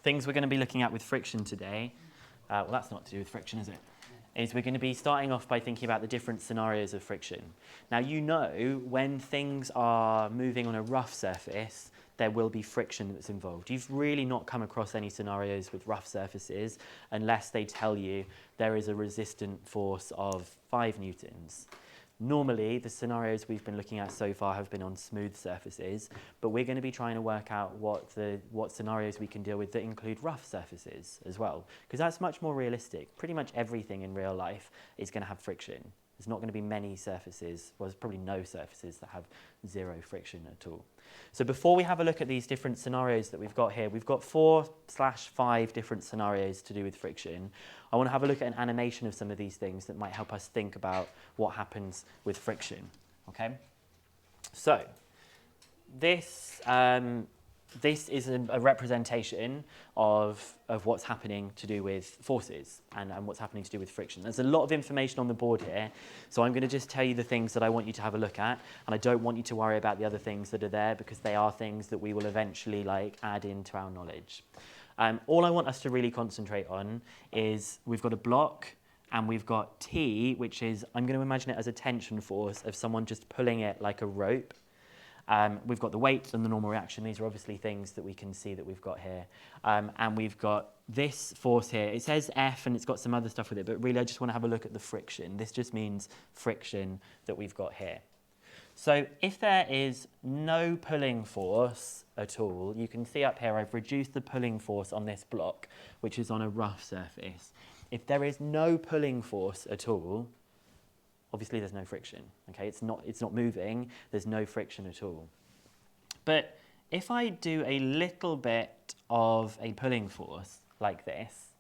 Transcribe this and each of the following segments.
things we're going to be looking at with friction today, well, that's not to do with friction, is it? Is we're going to be starting off by thinking about the different scenarios of friction. Now, you know, when things are moving on a rough surface, there will be friction that's involved. You've really not come across any scenarios with rough surfaces unless they tell you there is a resistant force of 5 newtons. Normally, the scenarios we've been looking at so far have been on smooth surfaces, but we're going to be trying to work out what scenarios we can deal with that include rough surfaces as well, because that's much more realistic. Pretty much everything in real life is going to have friction. There's not going to be many surfaces, well, there's probably no surfaces that have 0 friction at all. So before we have a look at these different scenarios that we've got here, we've got 4/5 different scenarios to do with friction. I want to have a look at an animation of some of these things that might help us think about what happens with friction. Okay? So this is a representation of what's happening to do with forces and what's happening to do with friction. There's a lot of information on the board here, so I'm going to just tell you the things that I want you to have a look at, and I don't want you to worry about the other things that are there because they are things that we will eventually add into our knowledge. All I want us to really concentrate on is we've got a block and we've got T, which is, I'm going to imagine it as a tension force of someone just pulling it like a rope. We've got the weight and the normal reaction. These are obviously things that we can see that we've got here. And we've got this force here. It says F and it's got some other stuff with it, but really I just want to have a look at the friction. This just means friction that we've got here. So if there is no pulling force at all, you can see up here I've reduced the pulling force on this block, which is on a rough surface. If there is no pulling force at all, obviously there's no friction, okay? It's not moving, there's no friction at all. But if I do a little bit of a pulling force like this,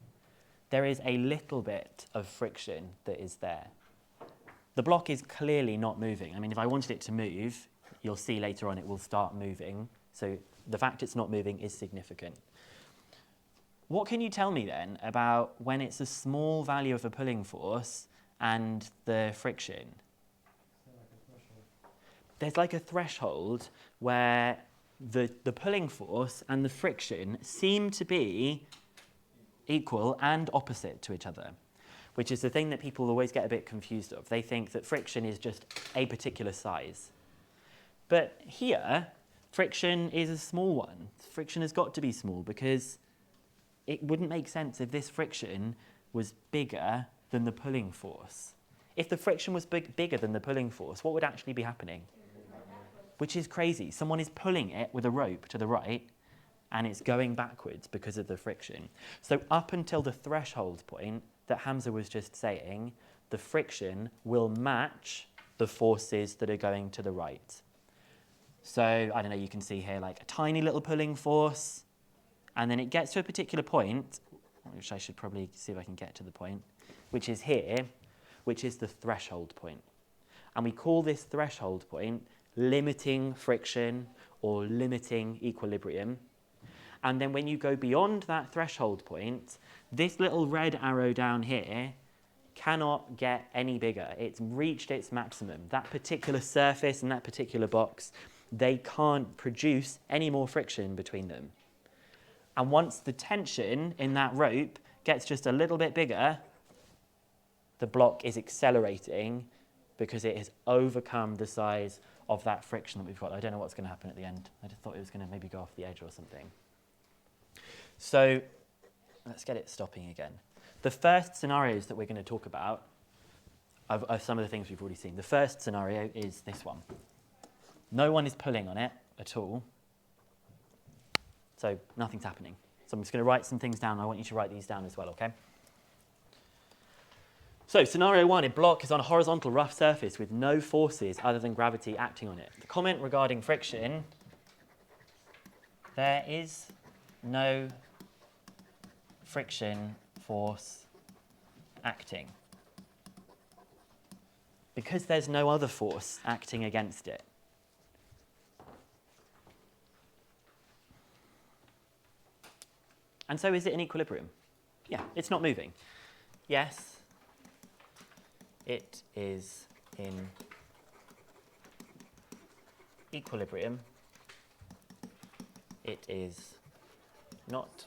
there is a little bit of friction that is there. The block is clearly not moving. I mean, if I wanted it to move, you'll see later on it will start moving. So the fact it's not moving is significant. What can you tell me then about when it's a small value of a pulling force and the friction? There's like a threshold where the pulling force and the friction seem to be equal and opposite to each other, which is the thing that people always get a bit confused of. They think that friction is just a particular size. But here, friction is a small one. Friction has got to be small because it wouldn't make sense if this friction was bigger than the pulling force. If the friction was bigger than the pulling force, what would actually be happening? Which is crazy. Someone is pulling it with a rope to the right, and it's going backwards because of the friction. So up until the threshold point that Hamza was just saying, the friction will match the forces that are going to the right. So, I don't know, you can see here like a tiny little pulling force, and then it gets to a particular point, which I should probably see if I can get to the point, which is here, which is the threshold point. And we call this threshold point limiting friction or limiting equilibrium. And then when you go beyond that threshold point, this little red arrow down here cannot get any bigger. It's reached its maximum. That particular surface and that particular box, they can't produce any more friction between them. And once the tension in that rope gets just a little bit bigger, the block is accelerating because it has overcome the size of that friction that we've got. I don't know what's going to happen at the end. I just thought it was going to maybe go off the edge or something. So let's get it stopping again. The first scenarios that we're going to talk about are some of the things we've already seen. The first scenario is this one. No one is pulling on it at all. So nothing's happening. So I'm just going to write some things down. I want you to write these down as well, okay? So scenario 1, a block is on a horizontal rough surface with no forces other than gravity acting on it. The comment regarding friction, there is no friction force acting because there's no other force acting against it. And so is it in equilibrium? Yeah, it's not moving. Yes, it is in equilibrium. It is not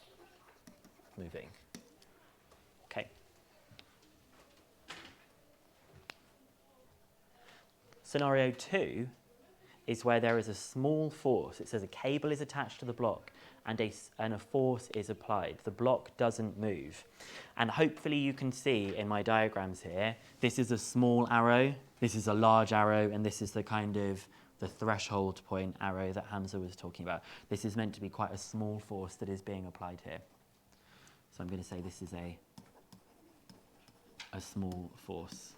moving. Okay. Scenario 2 is where there is a small force. It says a cable is attached to the block and a force is applied. The block doesn't move. And hopefully you can see in my diagrams here, this is a small arrow, this is a large arrow, and this is the kind of the threshold point arrow that Hamza was talking about. This is meant to be quite a small force that is being applied here. So I'm going to say this is a small force.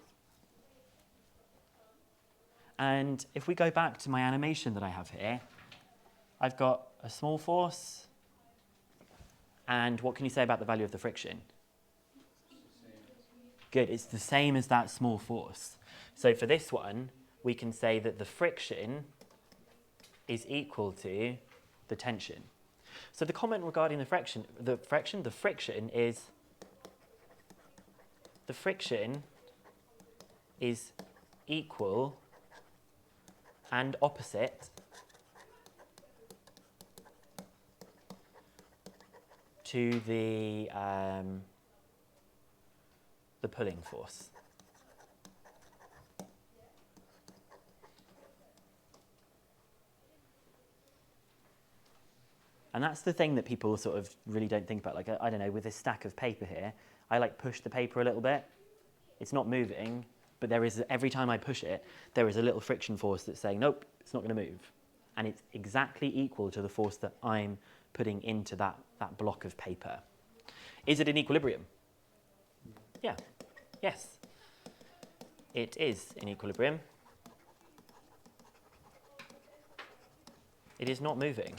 And if we go back to my animation that I have here, I've got a small force, and what can you say about the value of the friction? Good, it's the same as that small force. So for this one, we can say that the friction is equal to the tension. So the comment regarding the friction is equal and opposite to the pulling force. And that's the thing that people sort of really don't think about. Like, I don't know, with this stack of paper here, I like push the paper a little bit. It's not moving, but there is, every time I push it, there is a little friction force that's saying, nope, it's not going to move. And it's exactly equal to the force that I'm putting into that block of paper. Is it in equilibrium? Yeah. Yes. It is in equilibrium. It is not moving.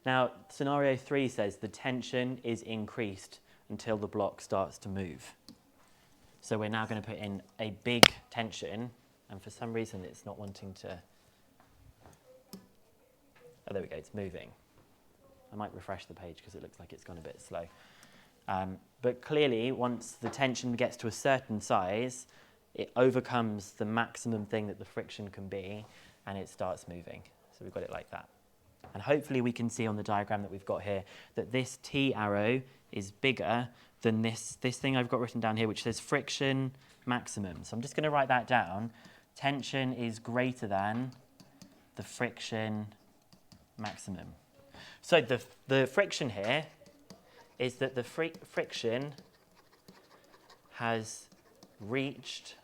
Now, scenario 3 says the tension is increased until the block starts to move. So we're now going to put in a big tension, and for some reason it's not wanting to... Oh, there we go, it's moving. I might refresh the page because it looks like it's gone a bit slow. But clearly, once the tension gets to a certain size, it overcomes the maximum thing that the friction can be, and it starts moving. So we've got it like that. And hopefully we can see on the diagram that we've got here that this T arrow is bigger than this thing I've got written down here, which says friction maximum. So I'm just going to write that down. Tension is greater than the friction maximum. So the friction here is that the friction has reached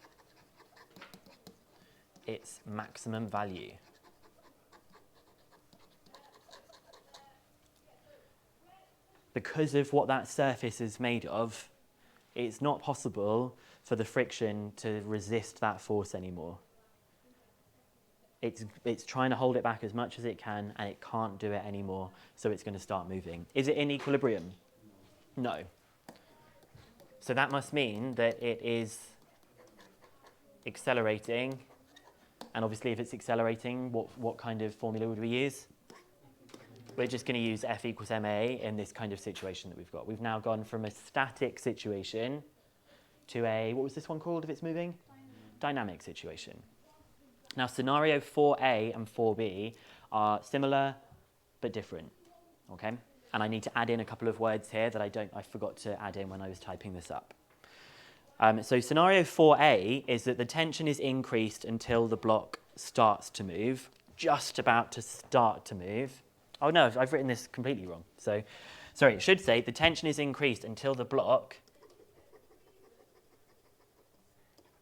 its maximum value. Because of what that surface is made of, it's not possible for the friction to resist that force anymore. It's trying to hold it back as much as it can, and it can't do it anymore, so it's going to start moving. Is it in equilibrium? No. So that must mean that it is accelerating, and obviously if it's accelerating, what kind of formula would we use? We're just going to use F equals ma in this kind of situation that we've got. We've now gone from a static situation to a, what was this one called if it's moving? Dynamic situation. Now, scenario 4a and 4b are similar but different, okay? And I need to add in a couple of words here that I forgot to add in when I was typing this up. So scenario 4a is that the tension is increased until the block starts to move, just about to start to move. Oh no, I've written this completely wrong. So, sorry, it should say the tension is increased until the block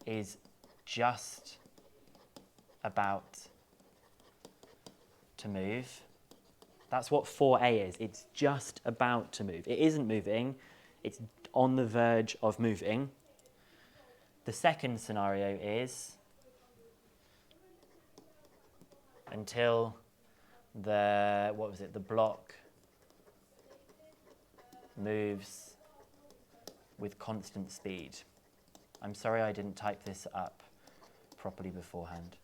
is just about to move. That's what 4a is. It's just about to move. It isn't moving. It's on the verge of moving. The second scenario is until the block moves with constant speed. I'm sorry I didn't type this up properly beforehand.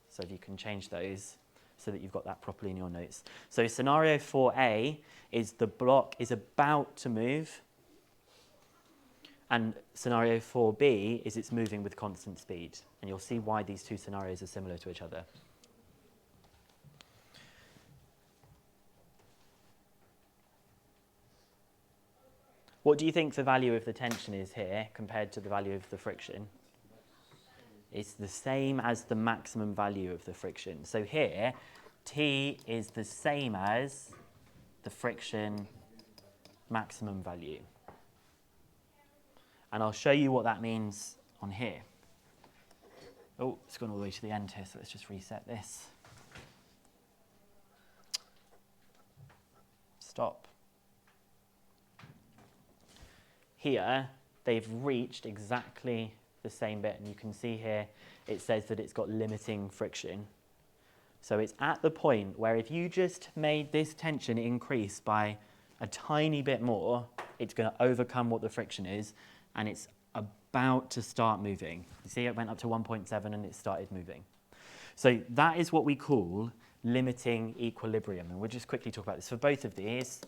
So if you can change those so that you've got that properly in your notes. So scenario 4a is the block is about to move And scenario 4b is it's moving with constant speed. And you'll see why these two scenarios are similar to each other. What do you think the value of the tension is here compared to the value of the friction? It's the same as the maximum value of the friction. So here, T is the same as the friction maximum value. And I'll show you what that means on here. Oh, it's gone all the way to the end here, so let's just reset this. Stop. Here, they've reached exactly the same bit, and you can see here it says that it's got limiting friction. So it's at the point where if you just made this tension increase by a tiny bit more, it's going to overcome what the friction is, and it's about to start moving. You see it went up to 1.7 and it started moving. So that is what we call limiting equilibrium, and we'll just quickly talk about this. For both of these,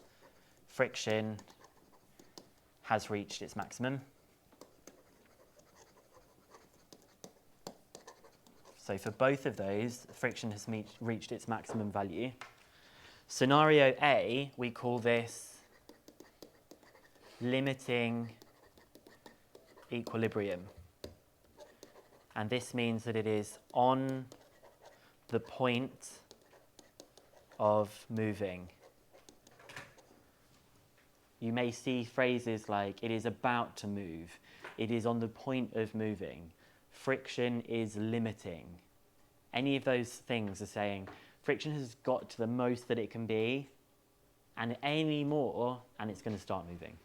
friction has reached its maximum. So for both of those, friction has reached its maximum value. Scenario A, we call this limiting equilibrium. And this means that it is on the point of moving. You may see phrases like, it is about to move, it is on the point of moving, friction is limiting. Any of those things are saying friction has got to the most that it can be, and any more, and it's going to start moving.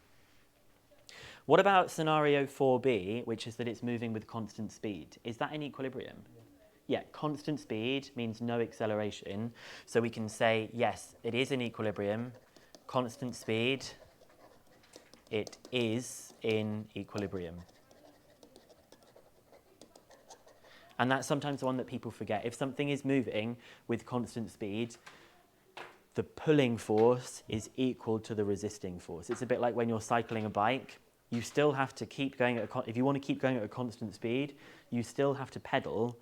What about scenario 4b, which is that it's moving with constant speed? Is that in equilibrium? Yeah, constant speed means no acceleration. So we can say, yes, it is in equilibrium. Constant speed, it is in equilibrium. And that's sometimes the one that people forget. If something is moving with constant speed, the pulling force is equal to the resisting force. It's a bit like when you're cycling a bike. You still have to keep going if you want to keep going at a constant speed, you still have to pedal,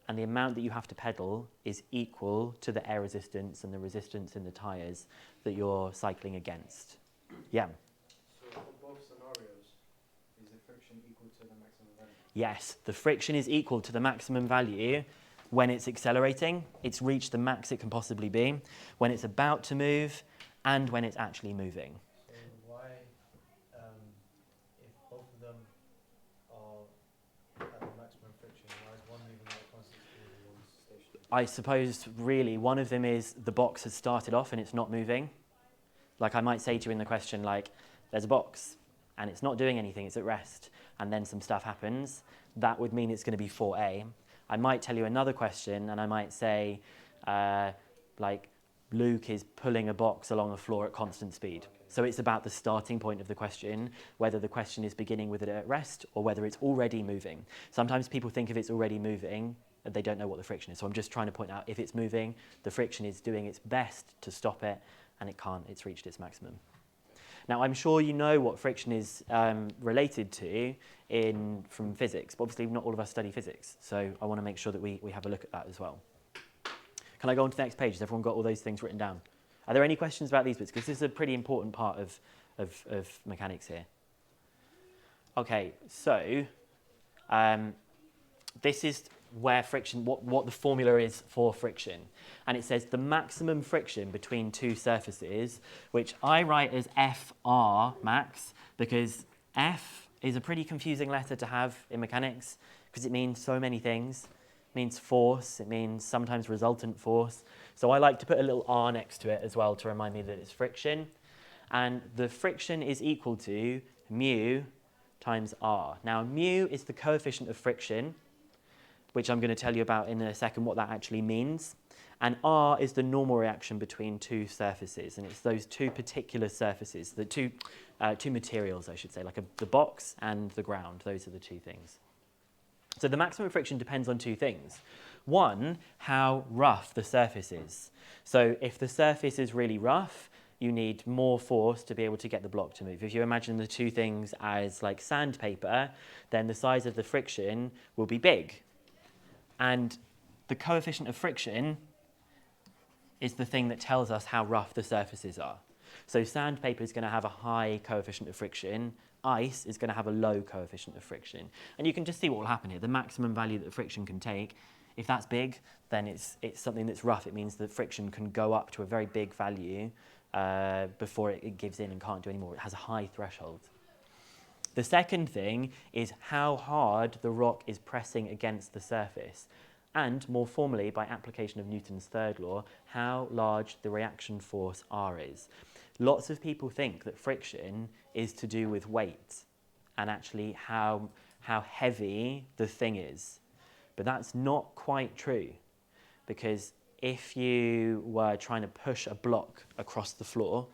and the amount that you have to pedal is equal to the air resistance and the resistance in the tires that you're cycling against. Yeah? So for both scenarios, is the friction equal to the maximum value? Yes, the friction is equal to the maximum value when it's accelerating. It's reached the max it can possibly be, when it's about to move, and when it's actually moving. So why, if both of them are at the maximum friction, why is one moving at a constant speed and one's stationary? I suppose really one of them is the box has started off and it's not moving. Like I might say to you in the question, like, there's a box and it's not doing anything, it's at rest, and then some stuff happens. That would mean it's going to be 4A. I might tell you another question and I might say, like, Luke is pulling a box along the floor at constant speed. So it's about the starting point of the question, whether the question is beginning with it at rest or whether it's already moving. Sometimes people think if it's already moving, they don't know what the friction is. So I'm just trying to point out if it's moving, the friction is doing its best to stop it, and it can't, it's reached its maximum. Now, I'm sure you know what friction is related to from physics, but obviously not all of us study physics, so I want to make sure that we have a look at that as well. Can I go on to the next page? Has everyone got all those things written down? Are there any questions about these bits? Because this is a pretty important part of mechanics here. Okay, so this is where friction, what the formula is for friction. And it says the maximum friction between two surfaces, which I write as FR max, because F is a pretty confusing letter to have in mechanics, because it means so many things. It means force, it means sometimes resultant force. So I like to put a little R next to it as well to remind me that it's friction. And the friction is equal to mu times R. Now, mu is the coefficient of friction, which I'm going to tell you about in a second what that actually means. And R is the normal reaction between two surfaces. And it's those two particular surfaces, the two materials, I should say, like the box and the ground. Those are the two things. So the maximum friction depends on two things. One, how rough the surface is. So if the surface is really rough, you need more force to be able to get the block to move. If you imagine the two things as like sandpaper, then the size of the friction will be big. And the coefficient of friction is the thing that tells us how rough the surfaces are. So sandpaper is going to have a high coefficient of friction. Ice is going to have a low coefficient of friction. And you can just see what will happen here. The maximum value that the friction can take, if that's big, then it's something that's rough. It means that friction can go up to a very big value before it gives in and can't do anymore. It has a high threshold. The second thing is how hard the rock is pressing against the surface. And more formally, by application of Newton's third law, how large the reaction force R is. Lots of people think that friction is to do with weight and actually how heavy the thing is. But that's not quite true, because if you were trying to push a block across the floor,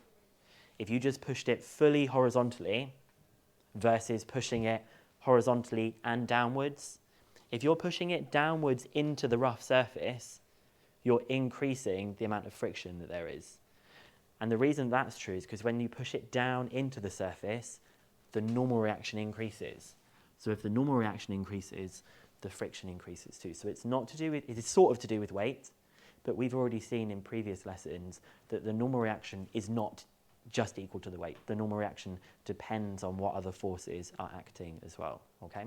if you just pushed it fully horizontally versus pushing it horizontally and downwards, if you're pushing it downwards into the rough surface, you're increasing the amount of friction that there is. And the reason that's true is because when you push it down into the surface, the normal reaction increases. So if the normal reaction increases, the friction increases too. So it's not to do with, it is sort of to do with weight, but we've already seen in previous lessons that the normal reaction is not just equal to the weight. The normal reaction depends on what other forces are acting as well, okay?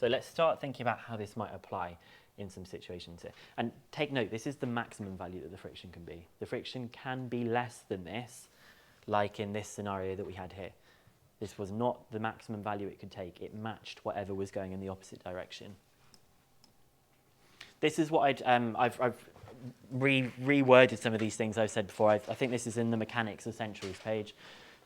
So let's start thinking about how this might apply in some situations here. And take note, this is the maximum value that the friction can be. The friction can be less than this, like in this scenario that we had here. This was not the maximum value it could take. It matched whatever was going in the opposite direction. This is what I've reworded some of these things I've said before. I think this is in the Mechanics Essentials page.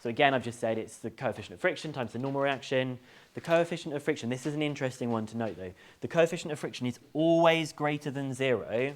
So again, I've just said it's the coefficient of friction times the normal reaction. The coefficient of friction, this is an interesting one to note though. The coefficient of friction is always greater than 0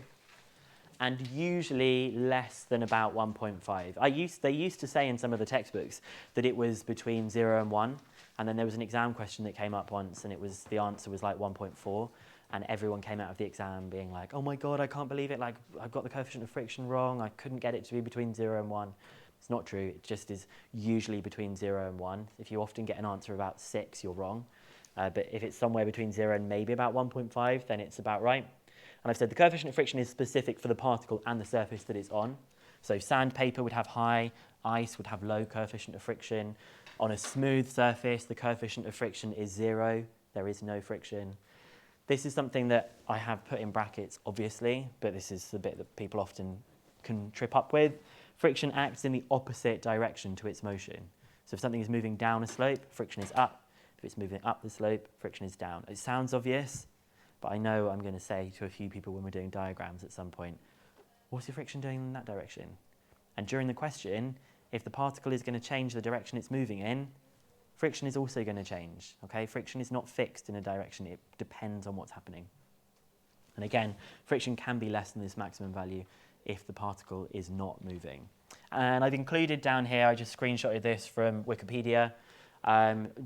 and usually less than about 1.5. They used to say in some of the textbooks that it was between 0 and 1, and then there was an exam question that came up once and the answer was like 1.4, and everyone came out of the exam being like, oh my God, I can't believe it, like I've got the coefficient of friction wrong, I couldn't get it to be between 0 and 1. It's not true, it just is usually between 0 and 1. If you often get an answer about 6, you're wrong. But if it's somewhere between 0 and maybe about 1.5, then it's about right. And I've said the coefficient of friction is specific for the particle and the surface that it's on. So sandpaper would have high, ice would have low coefficient of friction. On a smooth surface, the coefficient of friction is 0. There is no friction. This is something that I have put in brackets, obviously, but this is the bit that people often can trip up with. Friction acts in the opposite direction to its motion. So if something is moving down a slope, friction is up. If it's moving up the slope, friction is down. It sounds obvious, but I know I'm going to say to a few people when we're doing diagrams at some point, what's your friction doing in that direction? And during the question, if the particle is going to change the direction it's moving in, friction is also going to change. Okay? Friction is not fixed in a direction. It depends on what's happening. And again, friction can be less than this maximum value if the particle is not moving. And I've included down here, I just screenshotted this from Wikipedia,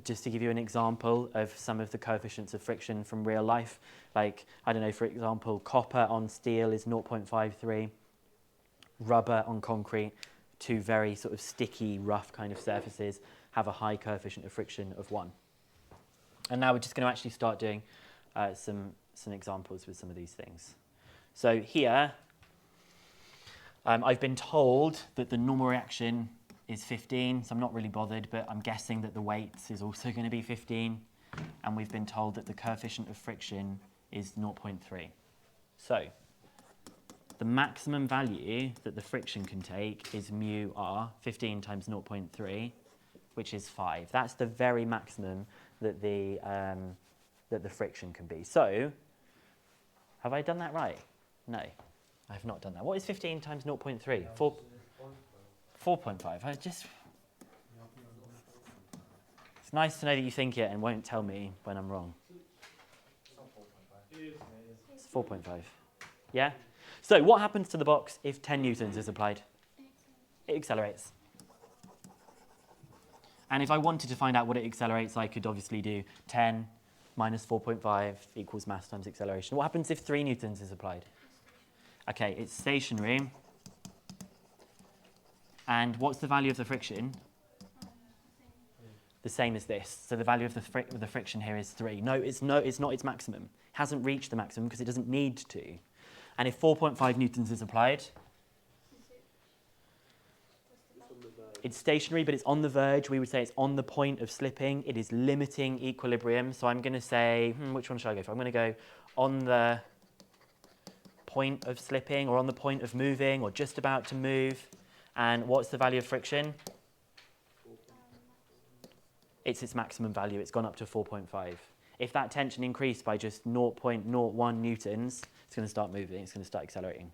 just to give you an example of some of the coefficients of friction from real life. Like, I don't know, for example, copper on steel is 0.53, rubber on concrete, two very sort of sticky, rough kind of surfaces, have a high coefficient of friction of 1. And now we're just going to actually start doing some examples with some of these things. So here, I've been told that the normal reaction is 15, so I'm not really bothered, but I'm guessing that the weight is also going to be 15. And we've been told that the coefficient of friction is 0.3. So the maximum value that the friction can take is mu r, 15 times 0.3, which is 5. That's the very maximum that the friction can be. So have I done that right? No. I have not done that. What is 15 times 0.3? 4.5. It's nice to know that you think it and won't tell me when I'm wrong. It's 4.5. Yeah? So what happens to the box if 10 newtons is applied? It accelerates. And if I wanted to find out what it accelerates, I could obviously do 10 minus 4.5 equals mass times acceleration. What happens if 3 newtons is applied? Okay, it's stationary. And what's the value of the friction? The same as this. So the value of the friction here is 3. No, it's not its maximum. It hasn't reached the maximum because it doesn't need to. And if 4.5 newtons is applied, it's stationary, but it's on the verge. We would say it's on the point of slipping. It is limiting equilibrium. So I'm going to say, which one should I go for? I'm going to go on the point of slipping, or on the point of moving, or just about to move. And what's the value of friction? It's its maximum value. It's gone up to 4.5. If that tension increased by just 0.01 newtons, it's going to start moving. It's going to start accelerating.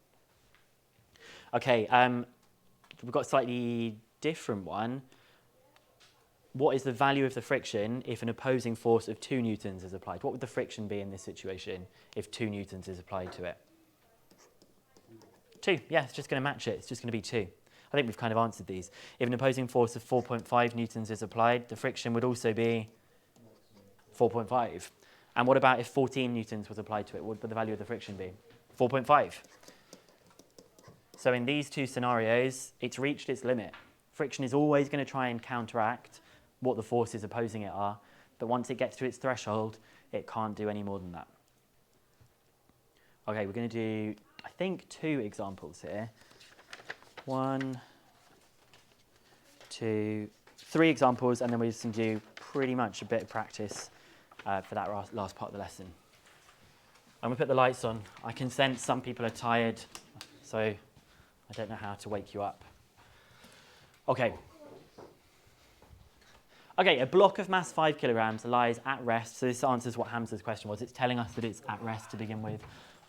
Okay, we've got a slightly different one. What is the value of the friction if an opposing force of 2 newtons is applied? What would the friction be in this situation if 2 newtons is applied to it? 2. Yeah, it's just going to match it. It's just going to be 2. I think we've kind of answered these. If an opposing force of 4.5 newtons is applied, the friction would also be 4.5. And what about if 14 newtons was applied to it? What would the value of the friction be? 4.5. So in these two scenarios, it's reached its limit. Friction is always going to try and counteract what the forces opposing it are, but once it gets to its threshold, it can't do any more than that. Okay, we're going to do, I think, 2 examples here. 1, 2, 3 examples, and then we're just going to do pretty much a bit of practice for that last part of the lesson. I'm going to put the lights on. I can sense some people are tired, so I don't know how to wake you up. Okay. Okay, a block of mass 5 kilograms lies at rest. So this answers what Hamza's question was. It's telling us that it's at rest to begin with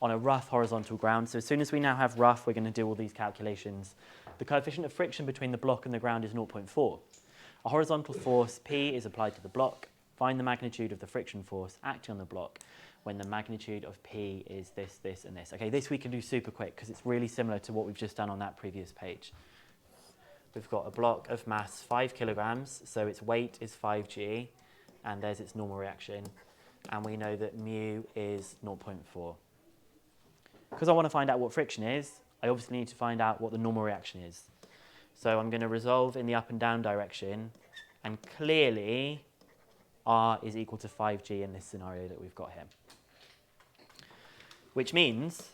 on a rough horizontal ground. So as soon as we now have rough, we're going to do all these calculations. The coefficient of friction between the block and the ground is 0.4. A horizontal force P is applied to the block. Find the magnitude of the friction force acting on the block when the magnitude of P is this, this, and this. Okay, this we can do super quick because it's really similar to what we've just done on that previous page. We've got a block of mass 5 kilograms, so its weight is 5g, and there's its normal reaction. And we know that mu is 0.4. Because I want to find out what friction is, I obviously need to find out what the normal reaction is. So I'm going to resolve in the up and down direction, and clearly R is equal to 5g in this scenario that we've got here. Which means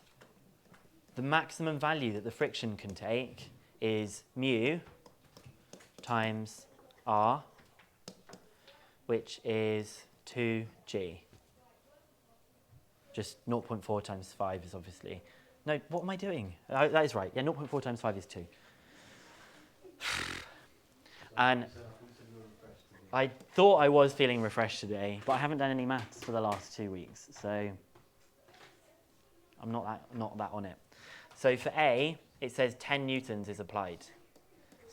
the maximum value that the friction can take is mu times R, which is 2g. Just 0.4 times 5 is obviously... No, what am I doing? That is right. Yeah, 0.4 times 5 is 2. And I thought I was feeling refreshed today, but I haven't done any maths for the last 2 weeks, so I'm not that on it. So for A, it says 10 newtons is applied.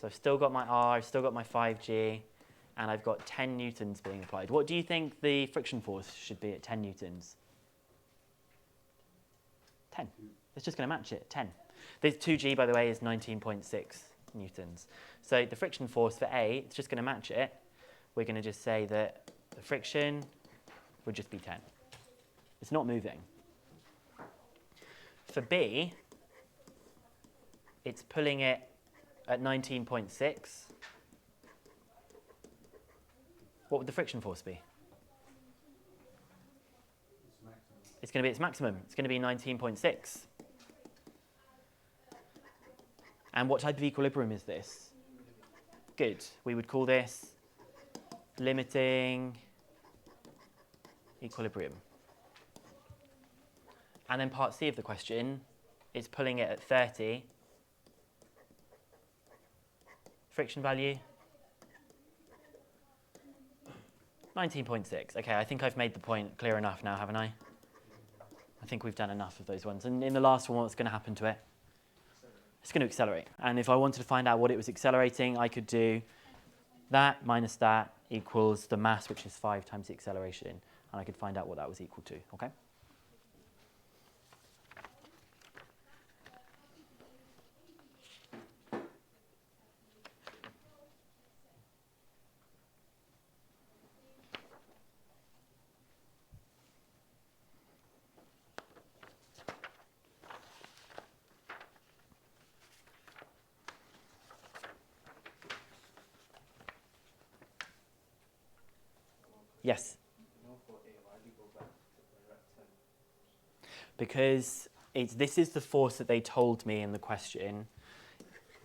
So I've still got my R, I've still got my 5g, and I've got 10 newtons being applied. What do you think the friction force should be at 10 newtons? 10. It's just going to match it, 10. This 2g, by the way, is 19.6 newtons. So the friction force for A, it's just going to match it. We're going to just say that the friction would just be 10. It's not moving. For B, it's pulling it at 19.6. What would the friction force be? It's going to be its maximum. It's going to be 19.6. And what type of equilibrium is this? Good. We would call this limiting equilibrium. And then part C of the question is pulling it at 30. Friction value? 19.6. Okay, I think I've made the point clear enough now, haven't I? I think we've done enough of those ones. And in the last one, what's going to happen to it? It's going to accelerate. And if I wanted to find out what it was accelerating, I could do that minus that equals the mass, which is 5 times the acceleration. And I could find out what that was equal to, okay? Yes? No, for A, why do you go back to direct 10? Because this is the force that they told me in the question.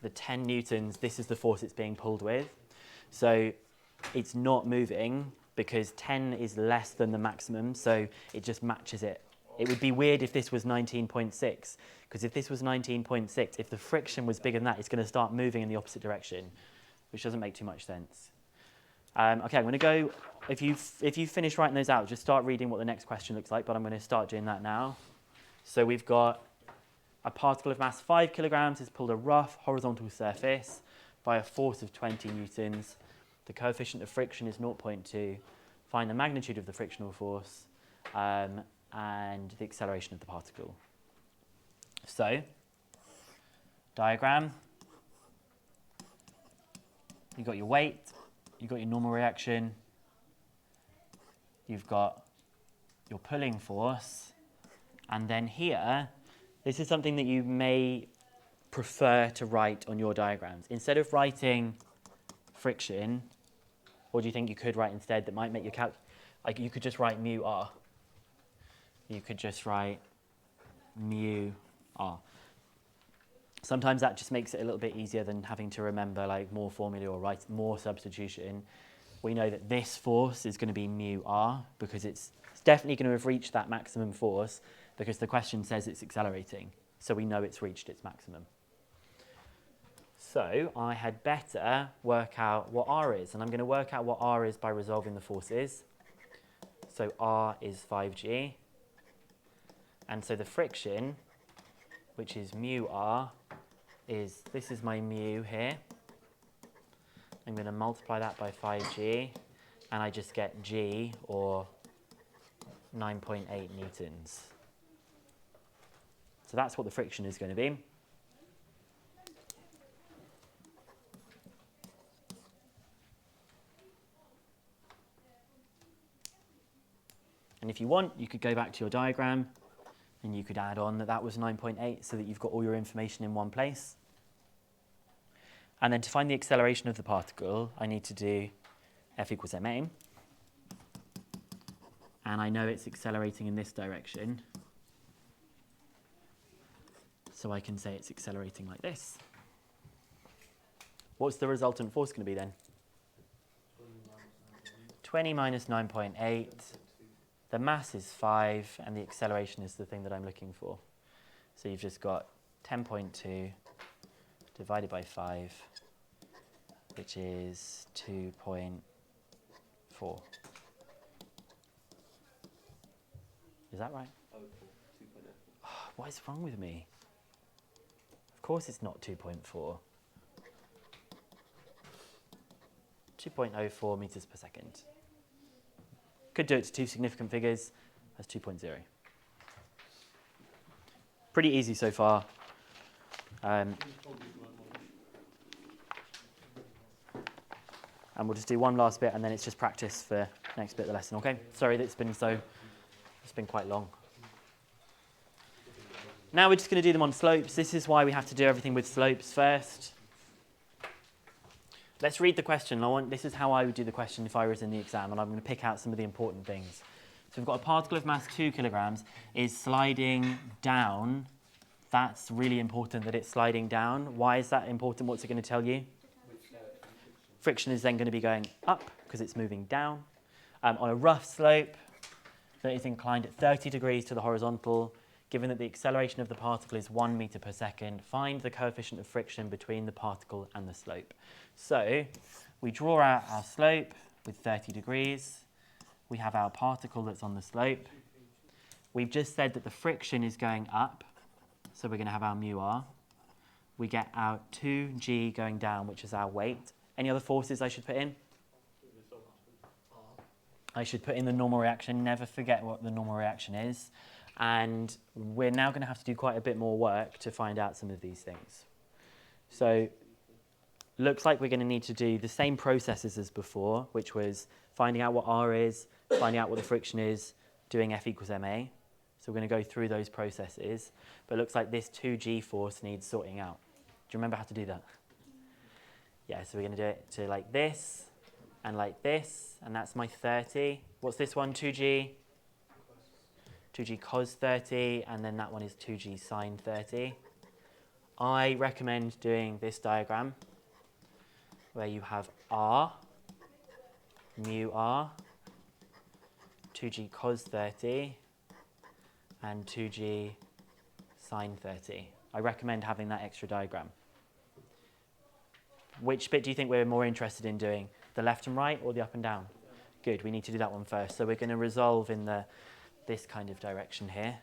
The 10 newtons, this is the force it's being pulled with. So it's not moving because 10 is less than the maximum, so it just matches it. It would be weird if this was 19.6, because if this was 19.6, if the friction was bigger than that, it's going to start moving in the opposite direction, which doesn't make too much sense. Okay, I'm going to go, if you finish writing those out, just start reading what the next question looks like, but I'm going to start doing that now. So we've got a particle of mass 5 kilograms has pulled a rough horizontal surface by a force of 20 newtons. The coefficient of friction is 0.2. Find the magnitude of the frictional force and the acceleration of the particle. So, diagram. You've got your weight, you've got your normal reaction, you've got your pulling force, and then here, this is something that you may prefer to write on your diagrams. Instead of writing friction, what do you think you could write instead that might make your like you could just write mu r. You could just write mu r. Sometimes that just makes it a little bit easier than having to remember like more formula or write more substitution. We know that this force is going to be mu r because it's definitely going to have reached that maximum force because the question says it's accelerating. So we know it's reached its maximum. So I had better work out what r is. And I'm going to work out what r is by resolving the forces. So r is 5g. And so the friction, which is mu r, this is my mu here. I'm going to multiply that by 5g, and I just get g, or 9.8 newtons. So that's what the friction is going to be. And if you want, you could go back to your diagram, and you could add on that that was 9.8 so that you've got all your information in one place. And then to find the acceleration of the particle, I need to do F equals ma. And I know it's accelerating in this direction. So I can say it's accelerating like this. What's the resultant force going to be then? 20 minus 9.8. The mass is 5, and the acceleration is the thing that I'm looking for. So you've just got 10.2 divided by 5, which is 2.4. Is that right? Oh, what is wrong with me? Of course it's not 2.4. 2.04 meters per second. Could do it to two significant figures. That's 2.0. Pretty easy so far. And we'll just do one last bit, and then it's just practice for the next bit of the lesson, okay? Sorry that it's been quite long. Now we're just going to do them on slopes. This is why we have to do everything with slopes first. Let's read the question. This is how I would do the question if I was in the exam, and I'm going to pick out some of the important things. So we've got a particle of mass 2 kilograms is sliding down. That's really important that it's sliding down. Why is that important? What's it going to tell you? Friction is then going to be going up because it's moving down. On a rough slope that is inclined at 30 degrees to the horizontal, given that the acceleration of the particle is 1 meter per second, find the coefficient of friction between the particle and the slope. So we draw out our slope with 30 degrees. We have our particle that's on the slope. We've just said that the friction is going up, so we're going to have our mu r. We get our 2g going down, which is our weight. Any other forces I should put in? I should put in the normal reaction. Never forget what the normal reaction is. And we're now going to have to do quite a bit more work to find out some of these things. So looks like we're going to need to do the same processes as before, which was finding out what R is, finding out what the friction is, doing F equals ma. So we're going to go through those processes. But it looks like this 2g force needs sorting out. Do you remember how to do that? Yeah, so we're going to do it to like this, and that's my 30. What's this one? 2g? 2g cos 30, and then that one is 2g sine 30. I recommend doing this diagram where you have r, mu r, 2g cos 30, and 2g sine 30. I recommend having that extra diagram. Which bit do you think we're more interested in doing? The left and right or the up and down? Good, we need to do that one first. So we're going to resolve in this kind of direction here.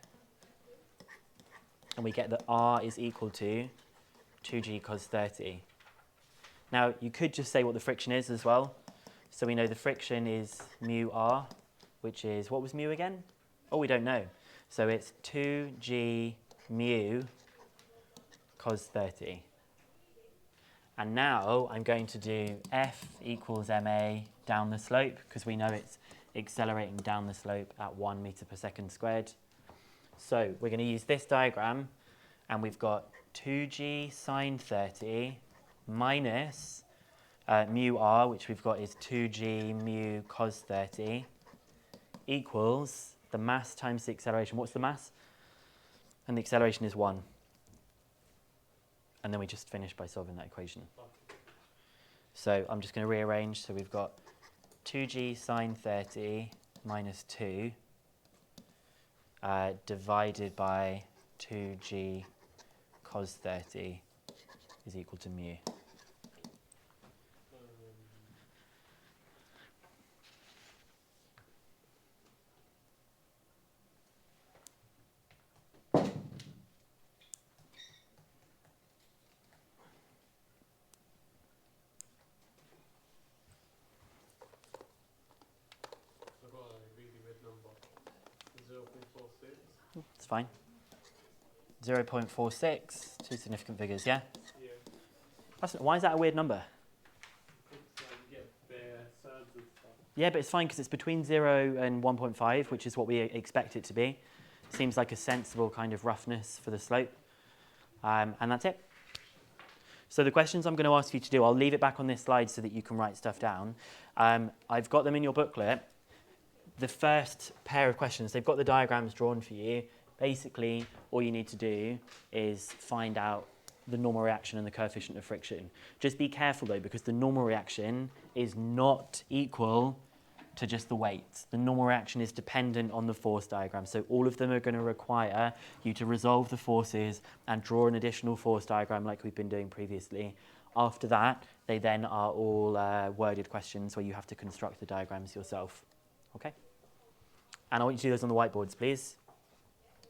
And we get that r is equal to 2g cos 30. Now, you could just say what the friction is as well. So we know the friction is mu r, which is, what was mu again? Oh, we don't know. So it's 2g mu cos 30. And now I'm going to do F equals ma down the slope, because we know it's accelerating down the slope at 1 meter per second squared. So we're going to use this diagram, and we've got 2g sine 30 minus mu r, which we've got is 2g mu cos 30, equals the mass times the acceleration. What's the mass? And the acceleration is 1. And then we just finish by solving that equation. So I'm just going to rearrange. So we've got 2g sine 30 minus 2 divided by 2g cos 30 is equal to mu. It's fine. 0.46, two significant figures, yeah? Yeah. Why is that a weird number? Yeah, but it's fine because it's between 0 and 1.5, which is what we expect it to be. Seems like a sensible kind of roughness for the slope. And that's it. So the questions I'm going to ask you to do, I'll leave it back on this slide so that you can write stuff down. I've got them in your booklet. The first pair of questions, they've got the diagrams drawn for you. Basically, all you need to do is find out the normal reaction and the coefficient of friction. Just be careful though, because the normal reaction is not equal to just the weight. The normal reaction is dependent on the force diagram. So all of them are going to require you to resolve the forces and draw an additional force diagram like we've been doing previously. After that, they then are all worded questions where you have to construct the diagrams yourself. Okay? And I want you to do those on the whiteboards, please.